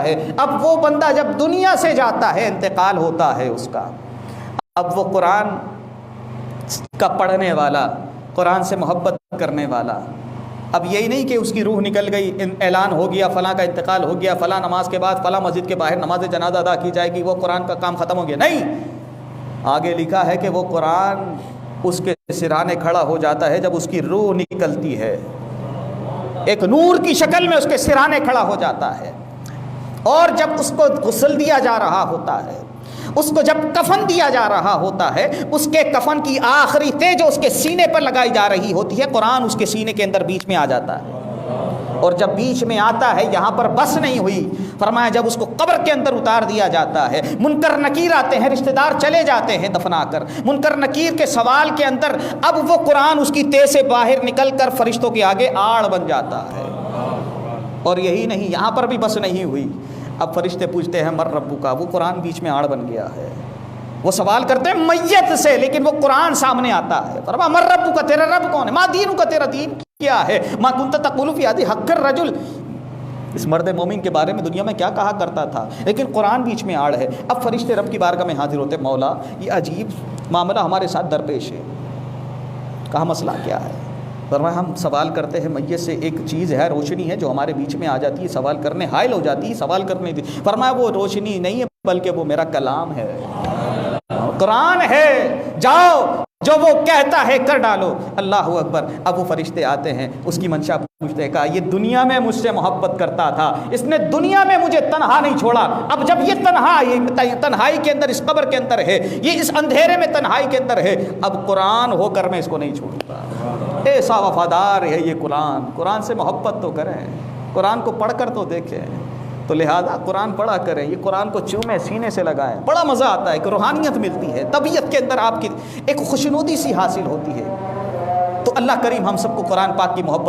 ہے۔ اب وہ بندہ جب دنیا سے جاتا ہے، انتقال ہوتا ہے اس کا، اب وہ قرآن کا پڑھنے والا، قرآن سے محبت کرنے والا، اب یہی نہیں کہ اس کی روح نکل گئی، اعلان ہو گیا فلاں کا انتقال ہو گیا، فلاں نماز کے بعد فلاں مسجد کے باہر نماز جنازہ ادا کی جائے گی، وہ قرآن کا کام ختم ہو گیا، نہیں، آگے لکھا ہے کہ وہ قرآن اس کے سرانے کھڑا ہو جاتا ہے جب اس کی روح نکلتی ہے، ایک نور کی شکل میں اس کے سرانے کھڑا ہو جاتا ہے، اور جب اس کو غسل دیا جا رہا ہوتا ہے، اس کو جب کفن دیا جا رہا ہوتا ہے، اس کے کفن کی آخری تہ جو اس کے سینے پر لگائی جا رہی ہوتی ہے، قرآن اس کے سینے کے اندر بیچ میں آ جاتا ہے، اور جب بیچ میں آتا ہے یہاں پر بس نہیں ہوئی، فرمایا جب اس کو قبر کے اندر اتار دیا جاتا ہے، منکر نکیر آتے ہیں، رشتہ دار چلے جاتے ہیں دفنا کر، منکر نکیر کے سوال کے اندر اب وہ قرآن اس کی تہ سے باہر نکل کر فرشتوں کے آگے آڑ بن جاتا ہے۔ اور یہی نہیں، یہاں پر بھی بس نہیں ہوئی، اب فرشتے پوچھتے ہیں مر ربو کا، وہ قرآن بیچ میں آڑ بن گیا ہے، وہ سوال کرتے ہیں میت سے، لیکن وہ قرآن سامنے آتا ہے، فرمایا مر ربو کا، تیرا رب کون ہے، ما دینو کا، تیرا دین کیا ہے، ما کنت تقول فی ھذہ حق الرجل، اس مرد مومن کے بارے میں دنیا میں کیا کہا کرتا تھا، لیکن قرآن بیچ میں آڑ ہے۔ اب فرشتے رب کی بارگاہ میں حاضر ہوتے، مولا یہ عجیب معاملہ ہمارے ساتھ درپیش ہے، کہا مسئلہ کیا ہے، فرمایا ہم سوال کرتے ہیں میت سے، ایک چیز ہے، روشنی ہے جو ہمارے بیچ میں آ جاتی ہے، سوال کرنے حائل ہو جاتی ہے، سوال کرنے دی، فرمایا وہ روشنی نہیں ہے بلکہ وہ میرا کلام ہے، قرآن ہے، جاؤ جو وہ کہتا ہے کر ڈالو۔ اللہ اکبر۔ اب وہ فرشتے آتے ہیں، اس کی منشا پوچھتے ہیں، کہا یہ دنیا میں مجھ سے محبت کرتا تھا، اس نے دنیا میں مجھے تنہا نہیں چھوڑا، اب جب یہ تنہائی کے اندر، اس قبر کے اندر ہے، یہ اس اندھیرے میں تنہائی کے اندر ہے، اب قرآن ہو کر میں اس کو نہیں چھوڑوں گا۔ ایسا وفادار ہے یہ قرآن، قرآن سے محبت تو کریں، قرآن کو پڑھ کر تو دیکھیں، تو لہذا قرآن پڑھا کریں، یہ قرآن کو چومیں، سینے سے لگائیں، بڑا مزہ آتا ہے، کہ روحانیت ملتی ہے، طبیعت کے اندر آپ کی ایک خوشنودی سی حاصل ہوتی ہے۔ تو اللہ کریم ہم سب کو قرآن پاک کی محبت